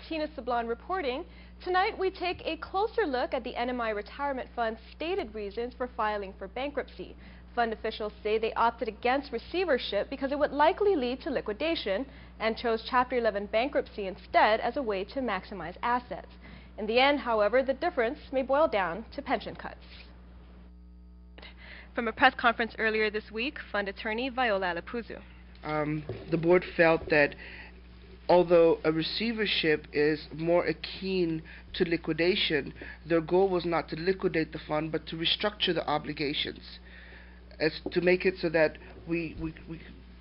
Tina Sablon reporting. Tonight we take a closer look at the NMI Retirement Fund's stated reasons for filing for bankruptcy. Fund officials say they opted against receivership because it would likely lead to liquidation and chose Chapter 11 bankruptcy instead as a way to maximize assets. In the end, however, the difference may boil down to pension cuts. From a press conference earlier this week, fund attorney Viola Lapuzu. The board felt that although a receivership is more akin to liquidation, their goal was not to liquidate the fund but to restructure the obligations, as to make it so that we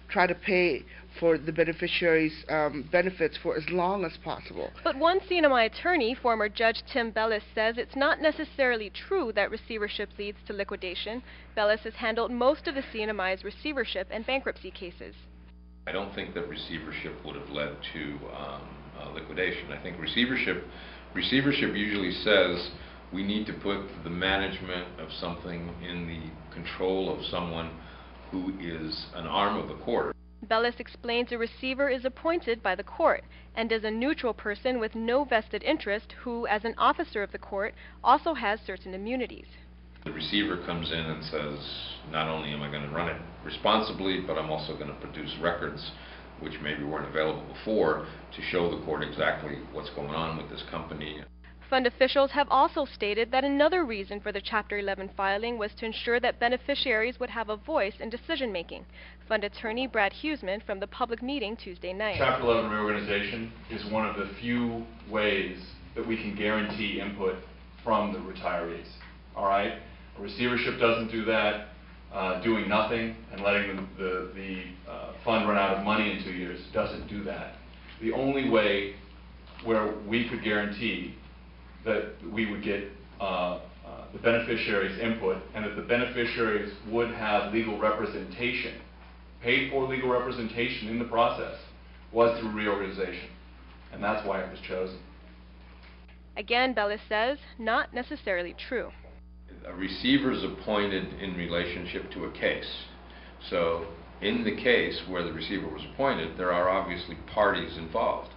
try to pay for the beneficiaries' benefits for as long as possible. But one CNMI attorney, former Judge Tim Bellis, says it's not necessarily true that receivership leads to liquidation. Bellis has handled most of the CNMI's receivership and bankruptcy cases. I don't think that receivership would have led to liquidation. I think receivership usually says we need to put the management of something in the control of someone who is an arm of the court. Bellis explains a receiver is appointed by the court and is a neutral person with no vested interest who, as an officer of the court, also has certain immunities. The receiver comes in and says, not only am I going to run it responsibly, but I'm also going to produce records which maybe weren't available before to show the court exactly what's going on with this company. Fund officials have also stated that another reason for the Chapter 11 filing was to ensure that beneficiaries would have a voice in decision-making. Fund attorney Brad Huseman from the public meeting Tuesday night. Chapter 11 reorganization is one of the few ways that we can guarantee input from the retirees. All right? A receivership doesn't do that. Doing nothing and letting the fund run out of money in 2 years doesn't do that. The only way where we could guarantee that we would get the beneficiaries' input and that the beneficiaries would have legal representation, paid for legal representation in the process, was through reorganization. And that's why it was chosen. Again, Bellis says, not necessarily true. A receiver is appointed in relationship to a case. So in the case where the receiver was appointed, there are obviously parties involved.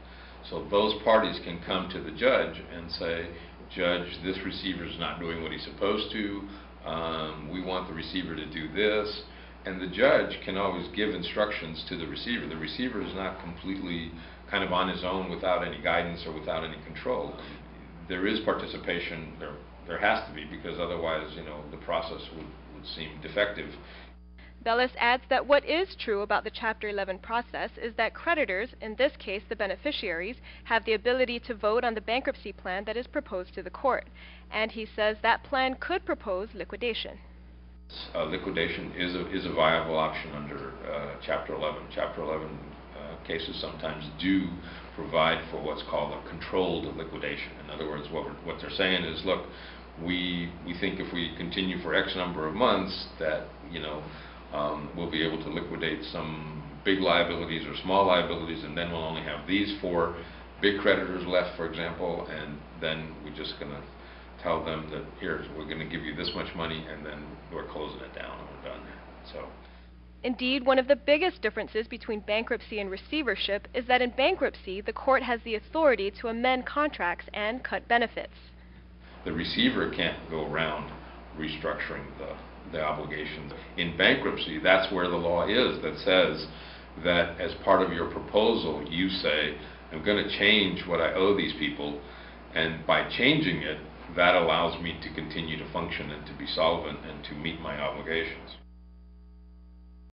So those parties can come to the judge and say, Judge, this receiver is not doing what he's supposed to. We want the receiver to do this. And the judge can always give instructions to the receiver. The receiver is not completely kind of on his own without any guidance or without any control. There is participation. There has to be, because otherwise, the process would seem defective. Bellis adds that what is true about the Chapter 11 process is that creditors, in this case the beneficiaries, have the ability to vote on the bankruptcy plan that is proposed to the court. And he says that plan could propose liquidation. Liquidation is a viable option under Chapter 11. Chapter 11 cases sometimes do provide for what's called a controlled liquidation. In other words, what they're saying is, look, we think if we continue for X number of months that, we'll be able to liquidate some big liabilities or small liabilities, and then we'll only have these 4 big creditors left, for example, and then we're just going to tell them that, here, we're going to give you this much money, and then we're closing it down and we're done. So. Indeed, one of the biggest differences between bankruptcy and receivership is that in bankruptcy, the court has the authority to amend contracts and cut benefits. The receiver can't go around restructuring the obligations. In bankruptcy, that's where the law is, that says that as part of your proposal, you say, I'm going to change what I owe these people, and by changing it, that allows me to continue to function and to be solvent and to meet my obligations.